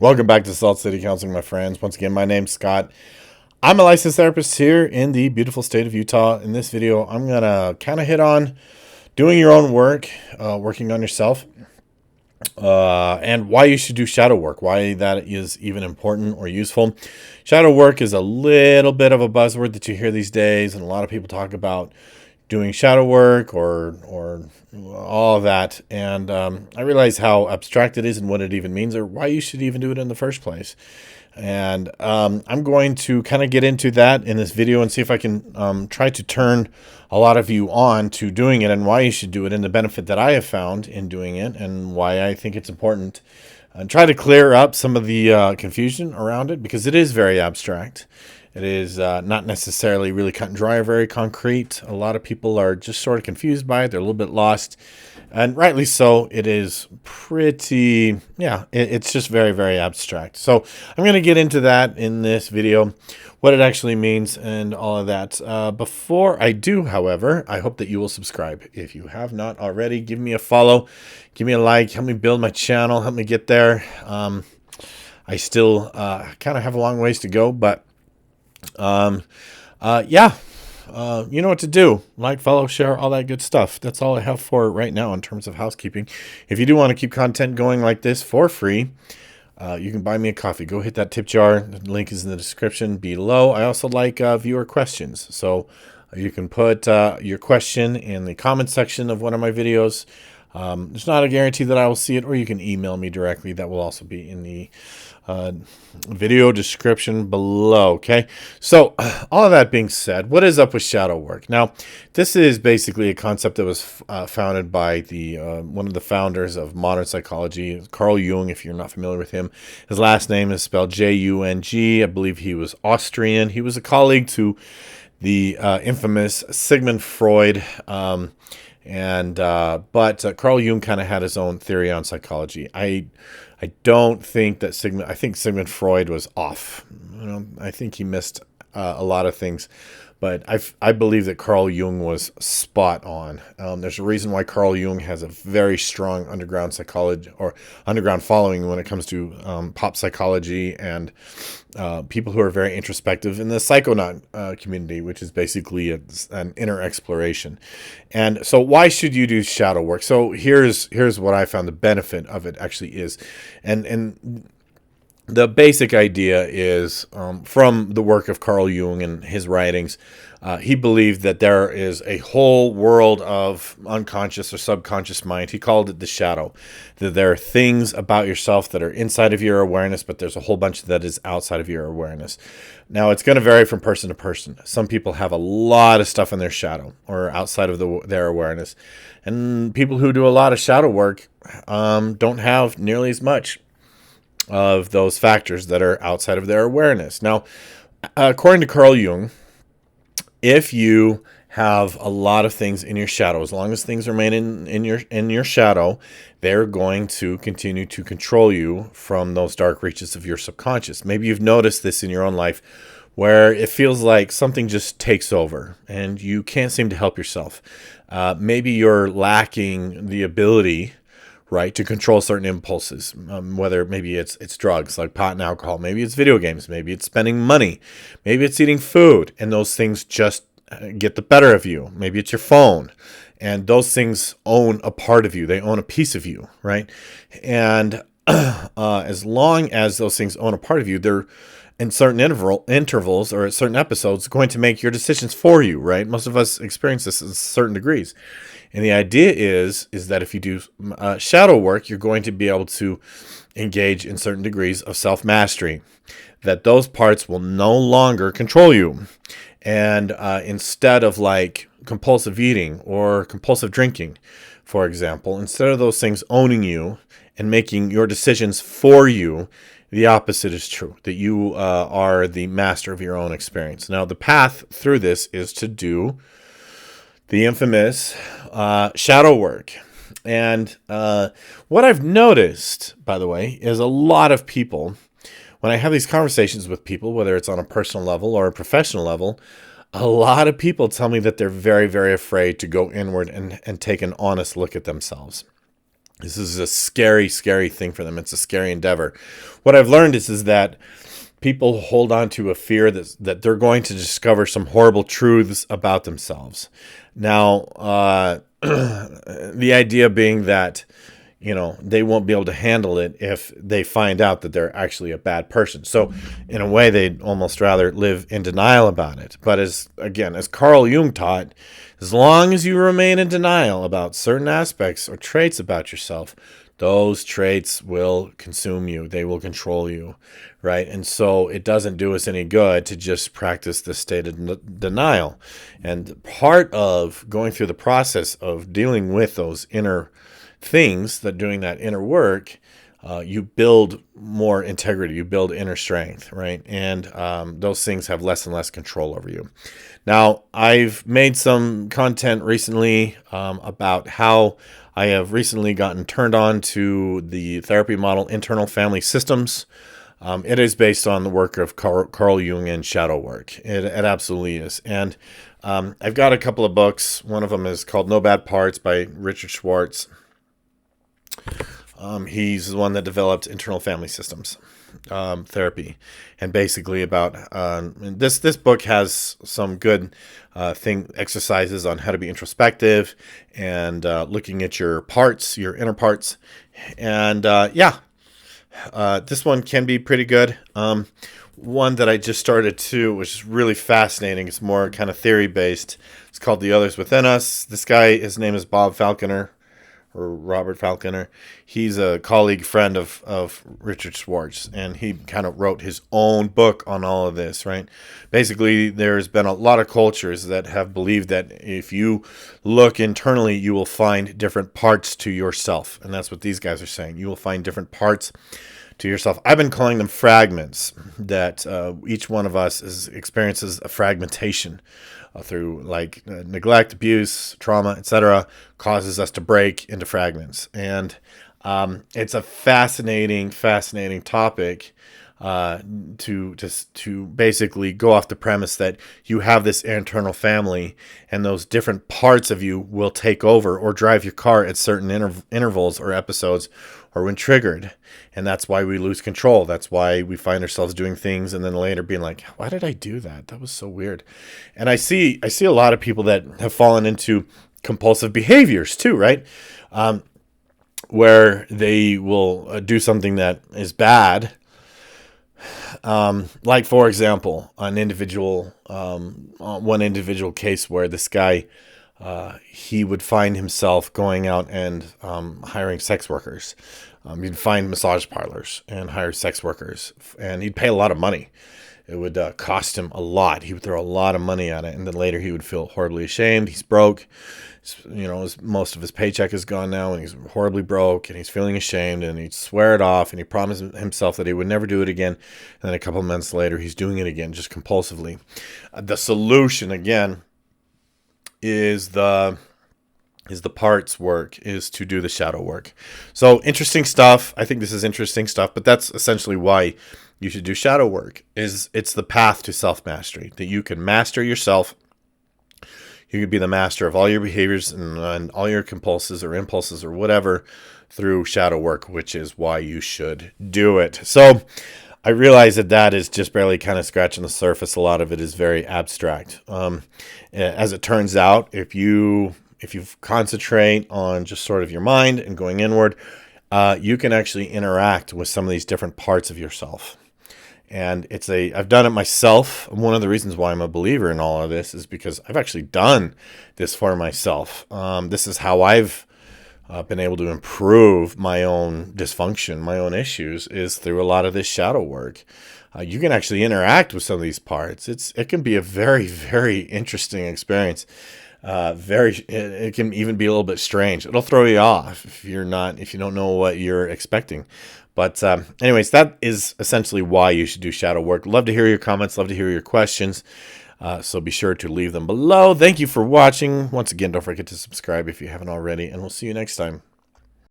Welcome back to Salt City Counseling, my friends. Once again, my name's Scott. I'm a licensed therapist here in the beautiful state of Utah. In this video, I'm going to kind of hit on doing your own work, working on yourself, and why you should do shadow work, why that is even important or useful. Shadow work is a little bit of a buzzword that you hear these days, and a lot of people talk about doing shadow work or all of that. And I realize how abstract it is and what it even means or why you should even do it in the first place. And I'm going to kind of get into that in this video and see if I can try to turn a lot of you on to doing it and why you should do it and the benefit that I have found in doing it and why I think it's important. And try to clear up some of the confusion around it because it is very abstract. It is not necessarily really cut and dry or very concrete. A lot of people are just sort of confused by it. They're a little bit lost. And rightly so. It is pretty, it's just very, very abstract. So I'm going to get into that in this video, what it actually means and all of that. Before I do, however, I hope that you will subscribe. If you have not already, give me a follow, give me a like, help me build my channel, help me get there. I still kind of have a long ways to go, but you know what to do. Like, follow, share, all that good stuff. That's all I have for right now in terms of housekeeping. If you do want to keep content going like this for free, you can buy me a coffee. Go hit that tip jar. The link is in the description below. I also like viewer questions. So you can put your question in the comment section of one of my videos. There's not a guarantee that I will see it, or you can email me directly. That will also be in the video description below. Okay, so all of that being said, what is up with shadow work? Now, this is basically a concept that was founded by the one of the founders of modern psychology, Carl Jung. If you're not familiar with him, his last name is spelled Jung. I believe he was Austrian. He was a colleague to the infamous Sigmund Freud. But Carl Jung kind of had his own theory on psychology. I don't think that I think Sigmund Freud was off. I think he missed a lot of things, but I believe that Carl Jung was spot on. There's a reason why Carl Jung has a very strong underground psychology or underground following when it comes to pop psychology and people who are very introspective in the psychonaut community, which is basically an inner exploration. And so why should you do shadow work? So here's what I found the benefit of it actually is. And the basic idea is from the work of Carl Jung and his writings. He believed that there is a whole world of unconscious or subconscious mind. He called it the shadow. That there are things about yourself that are inside of your awareness, but there's a whole bunch that is outside of your awareness. Now, it's going to vary from person to person. Some people have a lot of stuff in their shadow or outside of their awareness. And people who do a lot of shadow work don't have nearly as much of those factors that are outside of their awareness. Now, according to Carl Jung, if you have a lot of things in your shadow, as long as things remain in your shadow, they're going to continue to control you from those dark reaches of your subconscious. Maybe you've noticed this in your own life where it feels like something just takes over and you can't seem to help yourself. Maybe you're lacking the ability, right, to control certain impulses, whether maybe it's drugs like pot and alcohol, maybe it's video games, maybe it's spending money, maybe it's eating food, and those things just get the better of you. Maybe it's your phone, and those things own a part of you. They own a piece of you, right? And as long as those things own a part of you, they're in certain intervals or at certain episodes going to make your decisions for you, right? Most of us experience this in certain degrees. And the idea is that if you do shadow work, you're going to be able to engage in certain degrees of self-mastery, that those parts will no longer control you. And instead of like compulsive eating or compulsive drinking, for example, instead of those things owning you and making your decisions for you, the opposite is true, that you are the master of your own experience. Now, the path through this is to do the infamous shadow work. And what I've noticed, by the way, is a lot of people, when I have these conversations with people, whether it's on a personal level or a professional level, a lot of people tell me that they're very, very afraid to go inward and take an honest look at themselves. This is a scary, scary thing for them. It's a scary endeavor. What I've learned is that people hold on to a fear that they're going to discover some horrible truths about themselves. Now, the idea being that, they won't be able to handle it if they find out that they're actually a bad person. So in a way, they'd almost rather live in denial about it. But as Carl Jung taught, as long as you remain in denial about certain aspects or traits about yourself, those traits will consume you. They will control you, right? And so it doesn't do us any good to just practice this state of denial. And part of going through the process of dealing with those inner things, that doing that inner work, you build more integrity, you build inner strength, right? And those things have less and less control over you. Now, I've made some content recently about how I have recently gotten turned on to the therapy model internal family systems. It is based on the work of Carl Jung and Shadowwork. It absolutely is. And I've got a couple of books. One of them is called No Bad Parts by Richard Schwartz. He's the one that developed internal family systems therapy, and basically about this book has some good exercises on how to be introspective and looking at your parts, your inner parts, and this one can be pretty good. One that I just started too, which is really fascinating. It's more kind of theory based. It's called The Others Within Us. This guy, his name is Bob Falconer, or Robert Falconer. He's a colleague friend of Richard Schwartz, and he kind of wrote his own book on all of this, right? Basically, there's been a lot of cultures that have believed that if you look internally, you will find different parts to yourself. And that's what these guys are saying. You will find different parts to yourself. I've been calling them fragments, that each one of us experiences a fragmentation through neglect, abuse, trauma, etc., causes us to break into fragments. And it's a fascinating topic to basically go off the premise that you have this internal family, and those different parts of you will take over or drive your car at certain intervals or episodes, or when triggered. And that's why we lose control. That's why we find ourselves doing things and then later being like, why did I do that? That was so weird. And I see a lot of people that have fallen into compulsive behaviors too, right? Where they will do something that is bad. Like, for example, one individual case where this guy, he would find himself going out and hiring sex workers. He'd find massage parlors and hire sex workers, and he'd pay a lot of money. It would cost him a lot. He would throw a lot of money at it, and then later he would feel horribly ashamed. He's broke. Most of his paycheck is gone now, and he's horribly broke, and he's feeling ashamed, and he'd swear it off, and he promised himself that he would never do it again. And then a couple of months later, he's doing it again, just compulsively. The solution, again, is the parts work, is to do the shadow work. So interesting stuff. I think this is interesting stuff, but that's essentially why you should do shadow work. It's the path to self-mastery, that you can master yourself. You can be the master of all your behaviors and all your compulses or impulses or whatever through shadow work, which is why you should do it. So I realize that is just barely kind of scratching the surface. A lot of it is very abstract. As it turns out, if you concentrate on just sort of your mind and going inward, you can actually interact with some of these different parts of yourself. And I've done it myself. One of the reasons why I'm a believer in all of this is because I've actually done this for myself. This is how I've been able to improve my own dysfunction, my own issues, is through a lot of this shadow work. You can actually interact with some of these parts. It can be a very, very interesting experience. It can even be a little bit strange. It'll throw you off if you don't know what you're expecting. But anyways, that is essentially why you should do shadow work. Love to hear your comments. Love to hear your questions. So be sure to leave them below. Thank you for watching. Once again, don't forget to subscribe if you haven't already, and we'll see you next time.